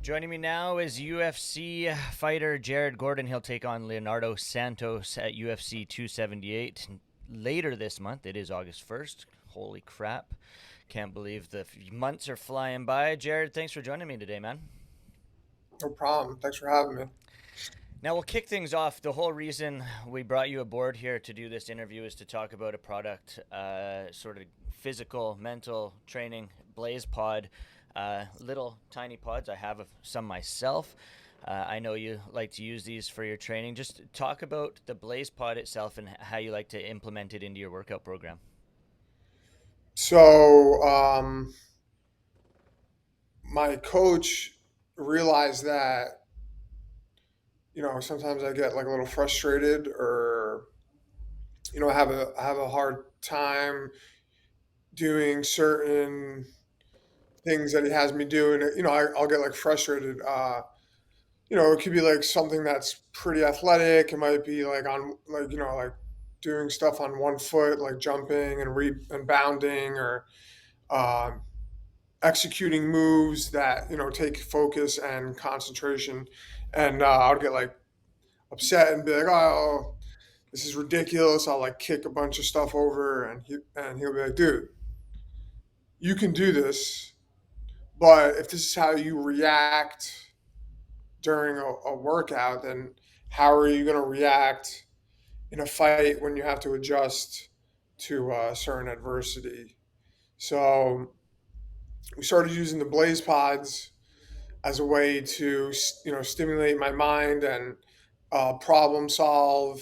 Joining me now is UFC fighter Jared Gordon. He'll take on Leonardo Santos at UFC 278 later this month. It is August 1st. Holy crap. Can't believe the months are flying by. Jared, thanks for joining me today, man. No problem. Thanks for having me. Now, we'll kick things off. The whole reason we brought you aboard here to do this interview is to talk about a product, sort of physical, mental training, BlazePod. Little tiny pods. I have some myself. I know you like to use these for your training. Just talk about the BlazePod itself and how you like to implement it into your workout program. So, my coach realized that, sometimes I get like a little frustrated or, I have a hard time doing certain things that he has me do. And, I'll get like frustrated. It could be like something that's pretty athletic. It might be like like doing stuff on one foot, like jumping and bounding or, um, executing moves that take focus and concentration, and I would get like upset and be like, "Oh, this is ridiculous." I'll like kick a bunch of stuff over, and he'll be like, "Dude, you can do this, but if this is how you react during a workout, then how are you going to react in a fight when you have to adjust to certain adversity?" So we started using the Blaze Pods as a way to stimulate my mind and problem solve,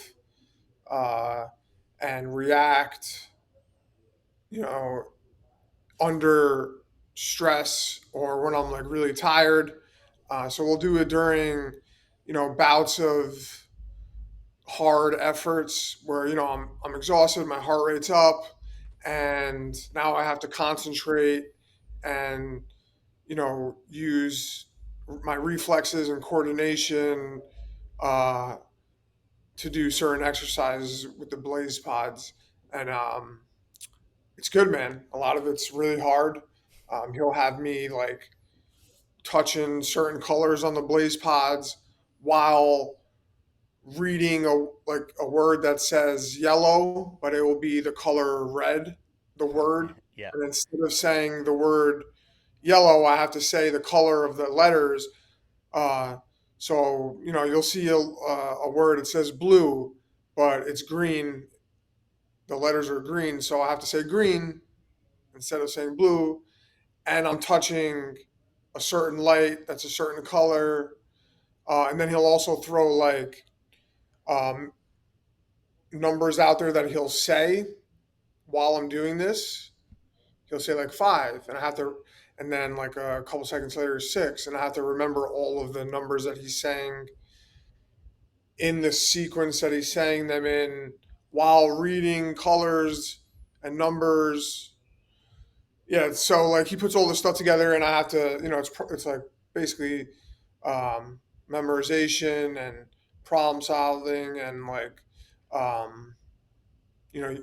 uh, and react, you know under stress or when I'm like really tired. So we'll do it during bouts of hard efforts where I'm exhausted, my heart rate's up, and now I have to concentrate and use my reflexes and coordination, uh, to do certain exercises with the Blaze Pods, and it's good, man. A lot of it's really hard. He'll have me like touching certain colors on the Blaze Pods while reading a word that says yellow, but it will be the color red, the word, Yeah. and instead of saying the word yellow, I have to say the color of the letters. So you'll see a word. It says blue, but it's green. The letters are green, so I have to say green instead of saying blue. And I'm touching a certain light that's a certain color. And then he'll also throw like um, numbers out there that he'll say while I'm doing this. He'll say like five, and I have to, and then like a couple seconds later, six, and I have to remember all of the numbers that he's saying in the sequence that he's saying them in while reading colors and numbers. Yeah, so like he puts all this stuff together, and I have to, it's like basically memorization and problem solving and like um,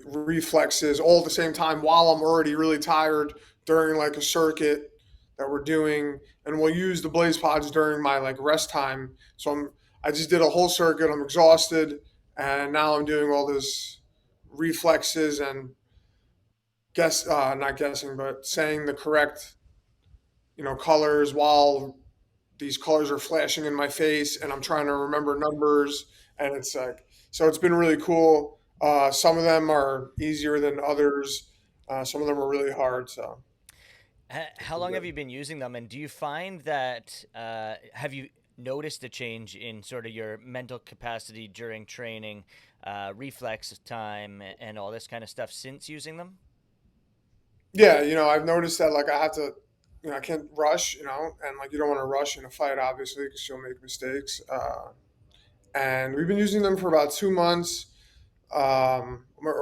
reflexes all at the same time while I'm already really tired during like a circuit that we're doing, and we'll use the Blaze Pods during my like rest time. So I just did a whole circuit. I'm exhausted, and now I'm doing all this reflexes and not guessing, but saying the correct colors while these colors are flashing in my face, and I'm trying to remember numbers, and it's like so it's been really cool. Some of them are easier than others. Some of them are really hard. So it's How been long have good. you been using them, and do you find that have you noticed a change in sort of your mental capacity during training, reflex time, and all this kind of stuff since using them? Yeah, I've noticed that like I have to, I can't rush, and like you don't want to rush in a fight, obviously, because you'll make mistakes. And we've been using them for about 2 months, or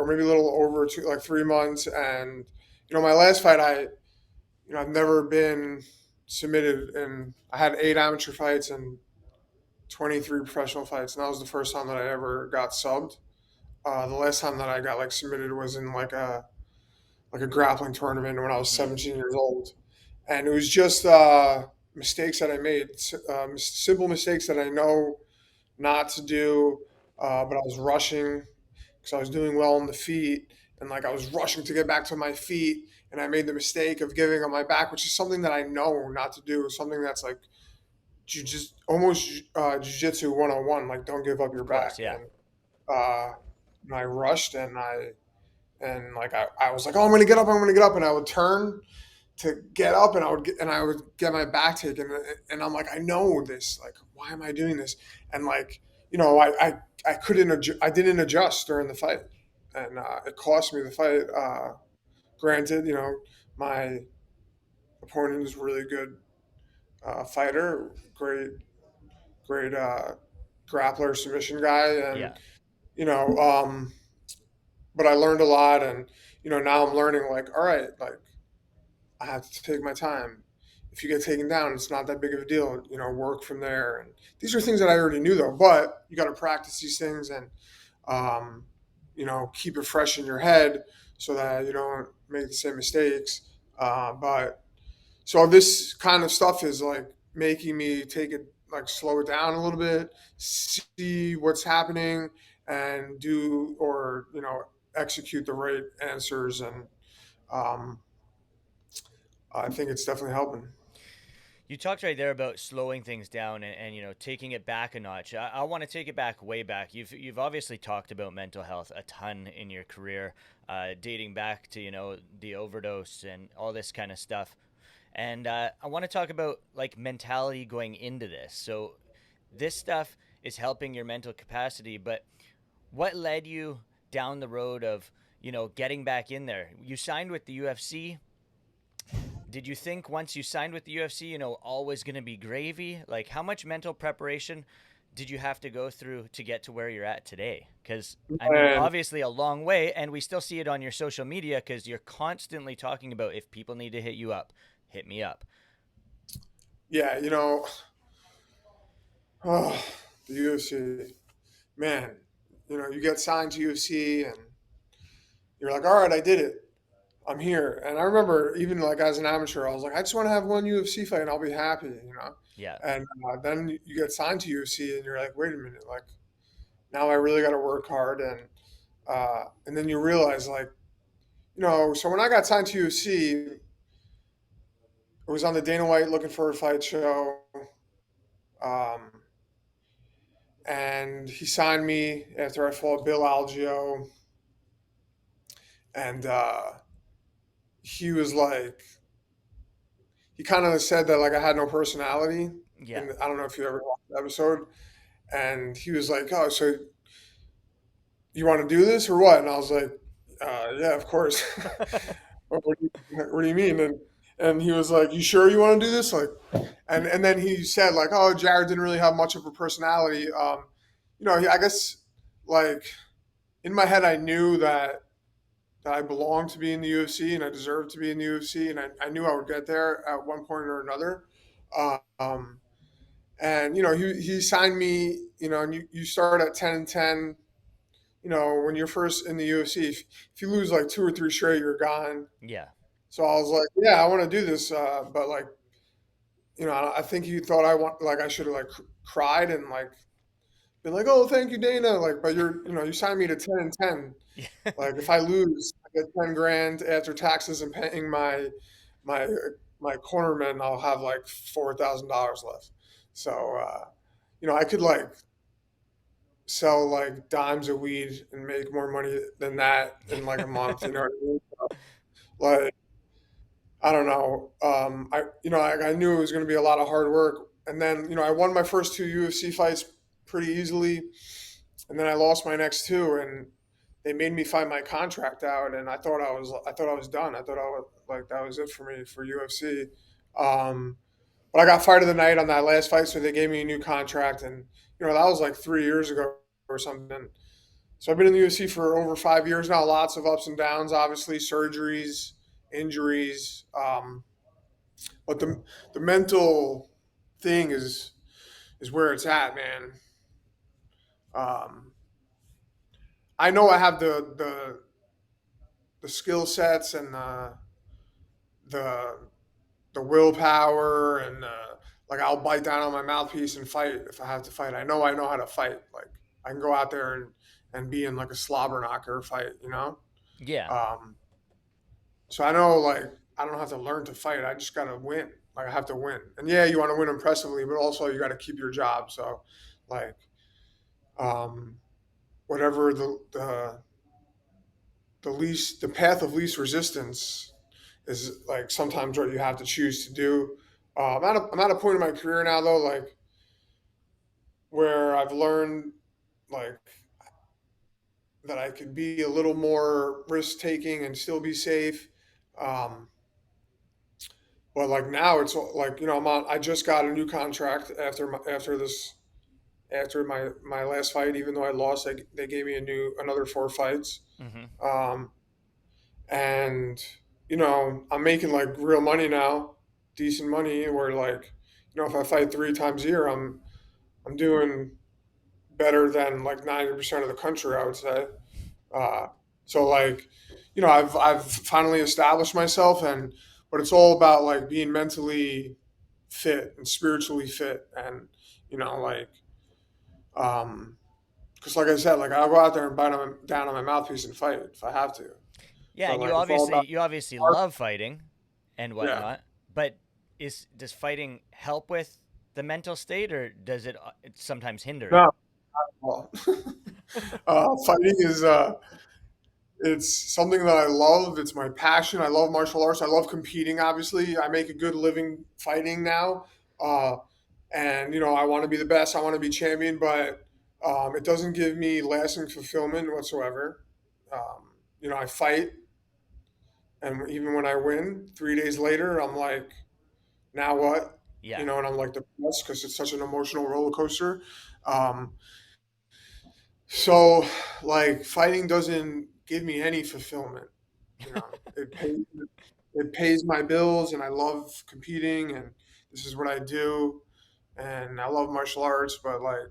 maybe a little over two, like 3 months. And my last fight, I've never been submitted, and I had 8 amateur fights and 23 professional fights, and that was the first time that I ever got subbed. The last time that I got like submitted was in like a grappling tournament when I was Hmm. 17 years old, and it was just mistakes that I made, simple mistakes that I know not to do, but I was rushing because I was doing well on the feet, and like I was rushing to get back to my feet, and I made the mistake of giving on my back, which is something that I know not to do. Something that's like just almost jujitsu 101, like don't give up your Of course, back. yeah. Uh, and I rushed and like I was like, oh, I'm gonna get up, I'm gonna get up, and I would turn to get up, and I would get my back taken, and I'm like, I know this, like, why am I doing this? And like, I couldn't, I didn't adjust during the fight, and it cost me the fight. Granted, my opponent is a really good fighter, great grappler, submission guy, and Yeah. you know, but I learned a lot, and now I'm learning like, all right, like I have to take my time. If you get taken down, it's not that big of a deal. Work from there. And these are things that I already knew though, but you got to practice these things and um, keep it fresh in your head so that you don't make the same mistakes. But so this kind of stuff is like making me take it, like slow it down a little bit, see what's happening, and do or execute the right answers. And um, I think it's definitely helping. You talked right there about slowing things down and taking it back a notch. I want to take it back way back. You've obviously talked about mental health a ton in your career, dating back to the overdose and all this kind of stuff. And I want to talk about like mentality going into this. So this stuff is helping your mental capacity, but what led you down the road of getting back in there? You signed with the UFC. Did you think once you signed with the UFC, all was going to be gravy? Like, how much mental preparation did you have to go through to get to where you're at today? Because, I mean, And obviously a long way, and we still see it on your social media because you're constantly talking about if people need to hit you up, hit me up. yeah, oh, the UFC, man, you get signed to UFC and you're like, all right, I did it. I'm here. And I remember even like as an amateur, I was like, I just want to have one UFC fight and I'll be happy. Yeah. And then you get signed to UFC and you're like, wait a minute, like now I really got to work hard. And then you realize like, so when I got signed to UFC, it was on the Dana White Looking for a Fight show. Um, and he signed me after I fought Bill Algeo. And he was like, he kind of said that like I had no personality. Yeah. And I don't know if you ever watched the episode. And he was like, "Oh, so you want to do this or what?" And I was like, "Yeah, of course." What do you mean? And he was like, "You sure you want to do this?" Like, and then he said like, "Oh, Jared didn't really have much of a personality." I guess like in my head, I knew that I belonged to be in the UFC and I deserved to be in the UFC, and I knew I would get there at one point or another. Um, and he signed me, and you start at 10-10. When you're first in the UFC, if you lose like two or three straight, you're gone. Yeah. So I was like, yeah, I want to do this, but like, I think he thought I should have like cried and like been like, oh, thank you, Dana. Like, but you signed me to 10-10. Yeah. Like, if I lose, I get 10 grand after taxes and paying my my cornerman. I'll have like $4,000 left. So, I could like sell like dimes of weed and make more money than that in like a month. You know what I mean? Like, I don't know. I knew it was going to be a lot of hard work, and then I won my first two UFC fights pretty easily, and then I lost my next two, and they made me fight my contract out, and I thought I was done. I thought I was like that was it for me for UFC. Um, but I got fight of the night on that last fight, so they gave me a new contract, and that was like 3 years ago or something. So I've been in the UFC for over 5 years now. Lots of ups and downs, obviously surgeries, injuries, but the mental thing is where it's at, man. Um, I know I have the skill sets and the the willpower and like I'll bite down on my mouthpiece and fight if I have to fight. I know how to fight. Like I can go out there and be in like a slobber knocker fight, you know. Yeah. Um, so I know like I don't have to learn to fight. I just gotta win. Like I have to win. And yeah, you want to win impressively, but also you got to keep your job. So like um, whatever the path of least resistance is like sometimes what you have to choose to do. I'm at a point in my career now though, like where I've learned like that I could be a little more risk taking and still be safe. Um, but like now it's like I just got a new contract after my last fight. Even though I lost, they gave me another 4 fights. Mm-hmm. Um, and I'm making like real money now, decent money. Where like if I fight 3 times a year, I'm doing better than like 90% of the country, I would say. Uh, so like, I've finally established myself, and but it's all about like being mentally fit and spiritually fit, and like, because like I said, like I'll go out there and down on my mouthpiece and fight if I have to. Yeah, But and like it's all about you obviously heart. love fighting and Yeah. whatnot, but does fighting help with the mental state, or does it sometimes hinder it? No. Well, fighting is it's something that I love. It's my passion. I love martial arts. I love competing. Obviously, I make a good living fighting now, uh, and I want to be the best. I want to be champion, but it doesn't give me lasting fulfillment whatsoever. I fight, and even when I win, 3 days later, I'm like, now what? Yeah. And I'm like depressed because it's such an emotional roller coaster. Um, So, like, fighting doesn't give me any fulfillment. It pays my bills, and I love competing, and this is what I do, and I love martial arts. But like,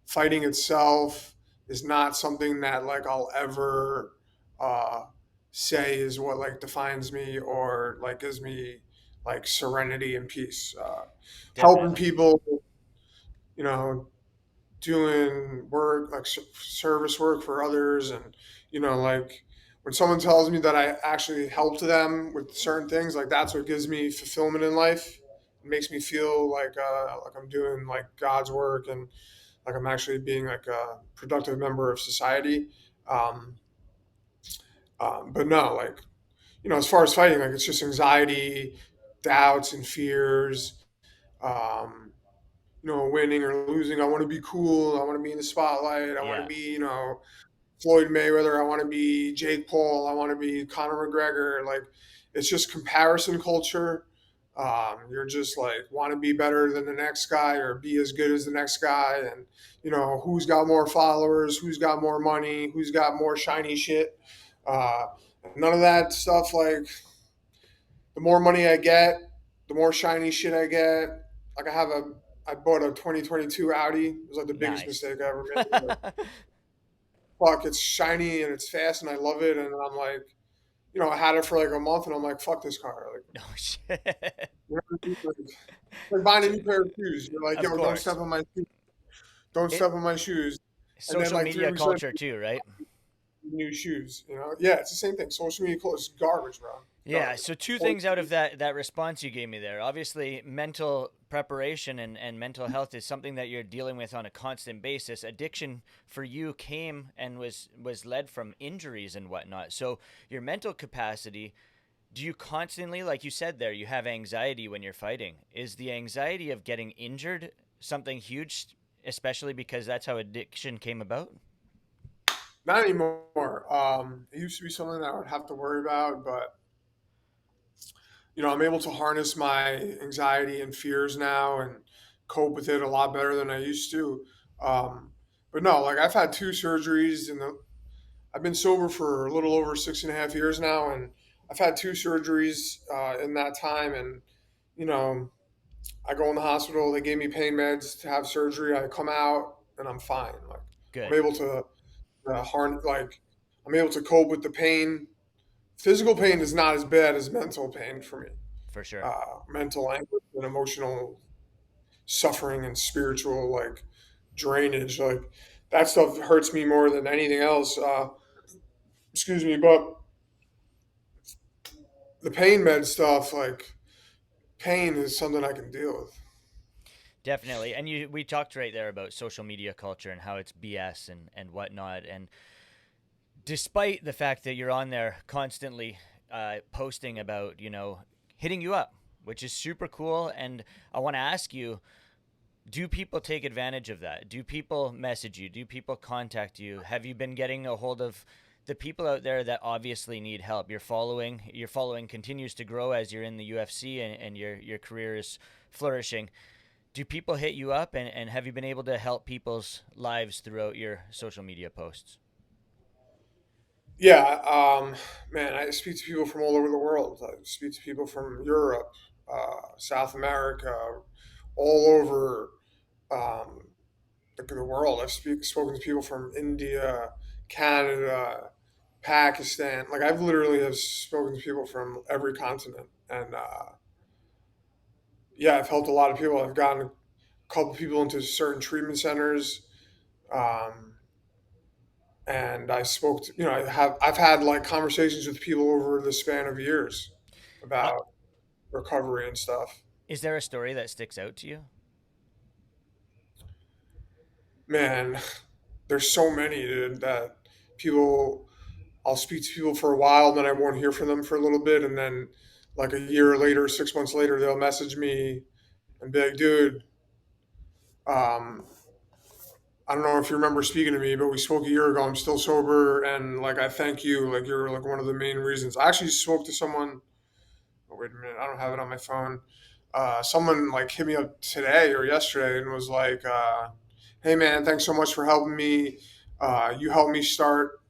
fighting itself is not something that like I'll ever uh, say is what like defines me or like gives me like serenity and peace. Helping Definitely. people, you know, doing work like service work for others, and like when someone tells me that I actually helped them with certain things, like that's what gives me fulfillment in life. It makes me feel like I'm doing like God's work, and like I'm actually being like a productive member of society. um, but no, like as far as fighting, like it's just anxiety, doubts and fears. um, winning or losing. I want to be cool. I want to be in the spotlight. I want to Yeah. be, Floyd Mayweather. I want to be Jake Paul. I want to be Conor McGregor. Like, it's just comparison culture. You're just like want to be better than the next guy or be as good as the next guy, and who's got more followers, who's got more money, who's got more shiny shit. Uh, None of that stuff. Like, the more money I get, the more shiny shit I get. Like I bought a 2022 Audi. It was like the biggest Nice. mistake I ever made. Like, fuck, it's shiny and it's fast and I love it. And I'm like, I had it for like a month and I'm like, fuck this car. Like, Oh shit. you know what I mean? Like buying a So, new pair of shoes. You're like, of yo, don't step course. on my shoes. Don't It step on my shoes. And then social like three media weeks later, culture too, right? new shoes. Yeah, it's the same thing. Social media clothes, garbage, bro. Yeah, Garbage. so two things out of that response you gave me there. Obviously, mental preparation and mental health is something that you're dealing with on a constant basis. Addiction for you came and was led from injuries and whatnot. So your mental capacity, do you constantly, like you said there, you have anxiety when you're fighting? Is the anxiety of getting injured something huge, especially because that's how addiction came about? Not anymore. It used to be something that I would have to worry about, but I'm able to harness my anxiety and fears now and cope with it a lot better than I used to. Um, but no, like I've had 2 surgeries, and I've been sober for a little over 6.5 years now, and I've had 2 surgeries in that time, and you know, I go in the hospital. They gave me pain meds to have surgery. I come out and I'm fine. Like I'm Good. able to like I'm able to cope with the pain. Physical pain is not as bad as mental pain for me. For sure. mental anguish and emotional suffering and spiritual like drainage. Like that stuff hurts me more than anything else. Excuse me, but the pain med stuff, like pain, is something I can deal with. Definitely. And we talked right there about social media culture and how it's BS and whatnot. And despite the fact that you're on there constantly posting about, hitting you up, which is super cool. And I want to ask you, do people take advantage of that? Do people message you? Do people contact you? Have you been getting a hold of the people out there that obviously need help? Your following continues to grow as you're in the UFC, and your career is flourishing. Do people hit you up, and have you been able to help people's lives throughout your social media posts? Yeah, man, I speak to people from all over the world. I speak to people from Europe, South America, all over um, the world. Spoken to people from India, Canada, Pakistan. Like I've literally have spoken to people from every continent, and yeah, I've helped a lot of people. I've gotten a couple people into certain treatment centers. Um, and I spoke to, I've had like conversations with people over the span of years Uh, about recovery and stuff. is there a story that sticks out to you? Man, there's so many, dude, that people, I'll speak to people for a while, and then I won't hear from them for a little bit, and then like a year later, 6 months later, they'll message me and be like, dude, um, I don't know if you remember speaking to me, but we spoke a year ago. I'm still sober, and like I thank you. Like you're like one of the main reasons. I actually spoke to someone. Oh, wait a minute, I don't have it on my phone. Someone like hit me up today or yesterday and was like, "Hey man, thanks so much for helping me. You helped me start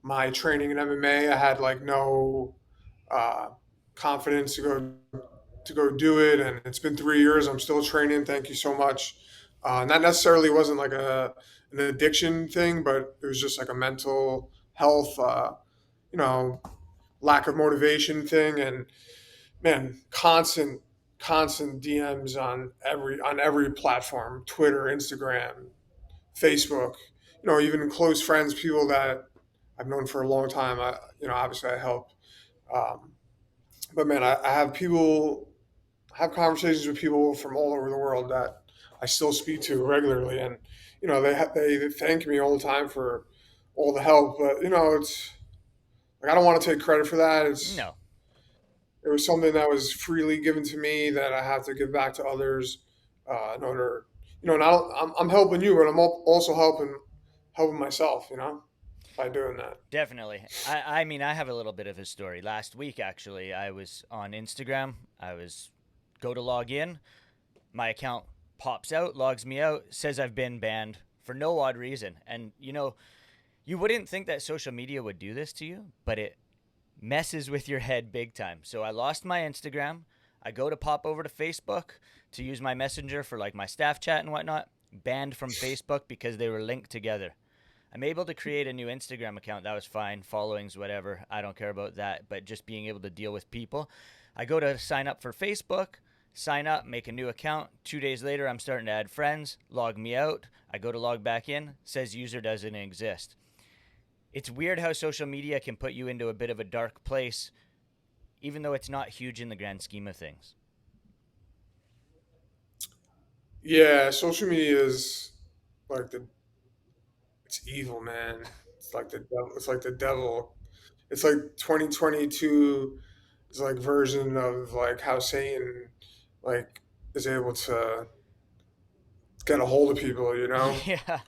my training in MMA. I had like no uh, confidence to go do it, and it's been 3 years. I'm still training. Thank you so much." And that necessarily wasn't like an addiction thing, but it was just like a mental health, you know, lack of motivation thing. And man, constant DMs on every platform, Twitter, Instagram, Facebook, even close friends, people that I've known for a long time. Obviously I help. Um, but man, I have conversations with people from all over the world that I still speak to regularly, and they thank me all the time for all the help. But it's like I don't want to take credit for that. No, It was something that was freely given to me that I have to give back to others. In order, not I'm helping you, but I'm also helping myself. By doing that. definitely. I mean, I have a little bit of a story. Last week, actually, I was on Instagram. I was go to log in. My account pops out, logs me out, says I've been banned for no odd reason. And you wouldn't think that social media would do this to you, but it messes with your head big time. So I lost my Instagram. I go to pop over to Facebook to use my messenger for like my staff chat and whatnot. Banned from Facebook because they were linked together. I'm able to create a new Instagram account. That was fine. Followings, whatever. I don't care about that. But just being able to deal with people. I go to sign up for Facebook, sign up, make a new account. 2 days later, I'm starting to add friends. Log me out. I go to log back in. Says user doesn't exist. It's weird how social media can put you into a bit of a dark place, even though it's not huge in the grand scheme of things. Yeah, social media is like it's evil, man. It's like the devil. It's like the devil. It's like 2022 is like version of like how Satan like is able to get a hold of people, Yeah,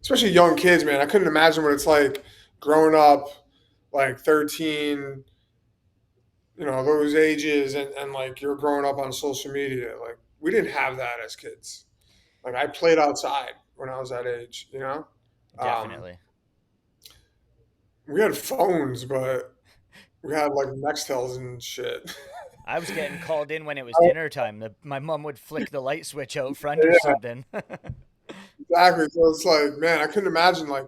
especially young kids, man. I couldn't imagine what it's like growing up, like 13, those ages, and like you're growing up on social media. Like we didn't have that as kids. Like I played outside when I was that age. Um, definitely. we had phones, but we had like Nextels and shit. I was getting called in when it was dinner time. My mom would flick the light switch out front or Yeah, something. exactly. So it's like, man, I couldn't imagine like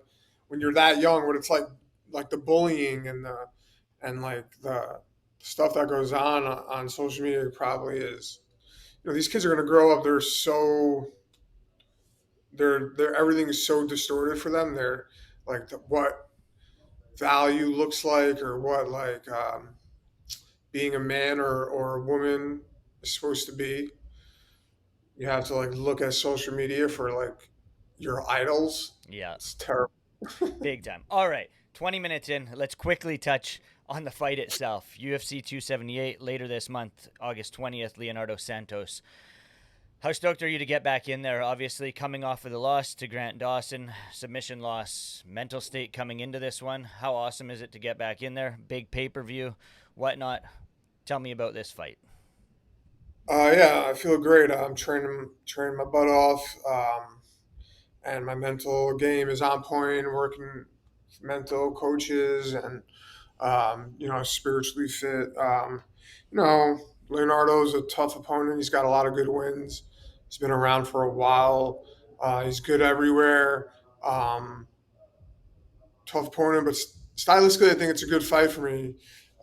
when you're that young, what it's like the bullying and like the stuff that goes on social media probably is, these kids are going to grow up. They're everything is so distorted for them. They're like what value looks like, or what like being a man or a woman is supposed to be. You have to like look at social media for like your idols. Yeah, It's terrible. big time. All right, 20 minutes in. Let's quickly touch on the fight itself. UFC 278 later this month, August 20th, Leonardo Santos. How stoked are you to get back in there? Obviously, coming off of the loss to Grant Dawson, submission loss, mental state coming into this one. How awesome is it to get back in there? Big pay per view, whatnot. Tell me about this fight. Yeah, I feel great. I'm training my butt off, and my mental game is on point. Working with mental coaches and spiritually fit. You know, Leonardo's a tough opponent. He's got a lot of good wins. He's been around for a while. He's good everywhere. Um, Tough opponent, but stylistically, I think it's a good fight for me.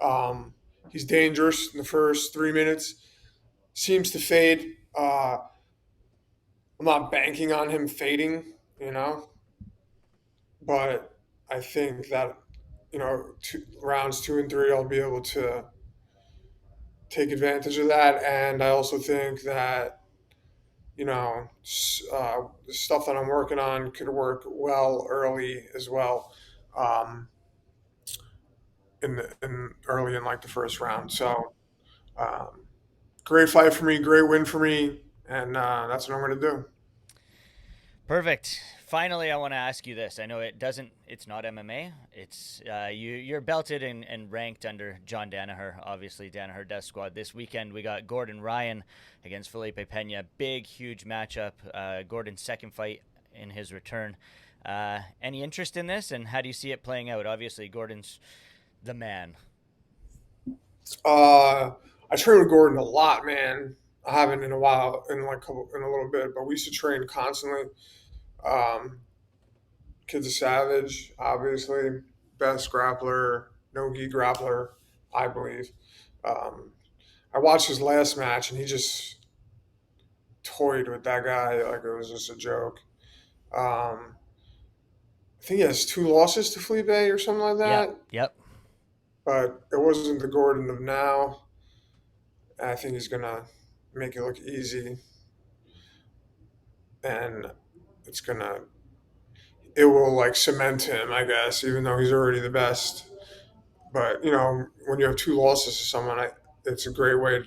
Um, he's dangerous in the first 3 minutes. Seems to fade. I'm not banking on him fading, you know, but I think that rounds 2 and 3, I'll be able to take advantage of that. And I also think that the stuff that I'm working on could work well early as well, um, in early in like the first round. So um, great fight for me, great win for me, and that's what I'm going to do. Perfect. Finally, I want to ask you this. I know it's not MMA. You're belted and ranked under John Danaher. Obviously, Danaher Death Squad. This weekend, we got Gordon Ryan against Felipe Pena. Big, huge matchup. Gordon's second fight in his return. Any interest in this, and how do you see it playing out? Obviously, Gordon's the man. Uh, I train with Gordon a lot, man. I haven't in a while, in a little bit, but we used to train constantly. Um, Kid's a savage, obviously, best grappler, no gi grappler, I believe. Um, I watched his last match, and he just toyed with that guy like it was just a joke. Um, I think he has 2 losses to Felipe or something like Yep. that, Yep. but it wasn't the Gordon of now. I think he's gonna make it look easy, and it's gonna it will like cement him, I guess, even though he's already the best. But when you have 2 losses to someone, it's a great way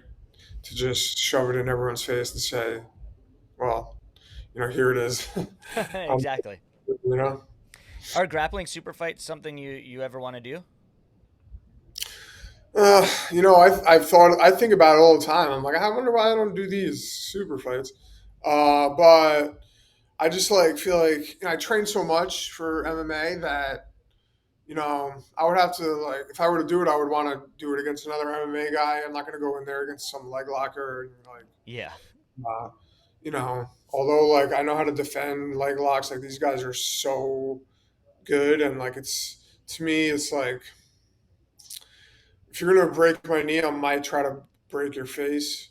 to just shove it in everyone's face and say, "Well, here it is." um, Exactly. you know, Are grappling super fights something you ever want to do? I think about it all the time. I'm like, I wonder why I don't do these super fights. But I just like feel like I train so much for MMA that I would have to like if I were to do it, I would want to do it against another MMA guy. I'm not going to go in there against some leg locker and like Yeah. uh, although like I know how to defend leg locks. Like these guys are so good, and like it's to me, it's like if you're gonna break my knee, I might try to break your face.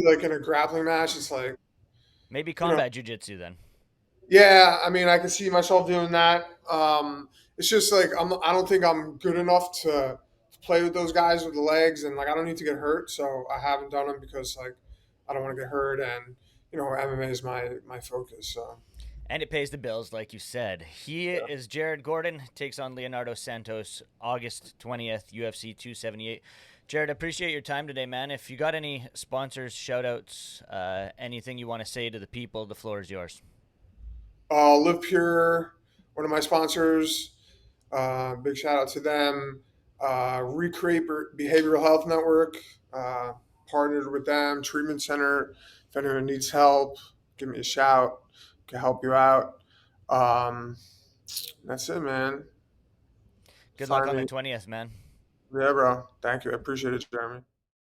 Like in a grappling match, it's like Maybe you know, combat jujitsu then. yeah. I mean, I can see myself doing that. It's just like I don't think I'm good enough to play with those guys with the legs, and like I don't need to get hurt, so I haven't done them because like I don't want to get hurt, and MMA is my focus. So And it pays the bills, like you said. He yeah. is Jared Gordon, takes on Leonardo Santos, August 20th, UFC 278. Jared, appreciate your time today, man. If you got any sponsors, shout outs, anything you want to say to the people, the floor is yours. Live Pure, one of my sponsors. Big shout out to them. Recreate Behavioral Health Network, uh, partnered with them. Treatment Center. If anyone needs help, give me a shout. Can help you out. Um, that's it, man. Good luck Find on the me. 20th, man. Yeah, bro. Thank you. I appreciate it, Jeremy.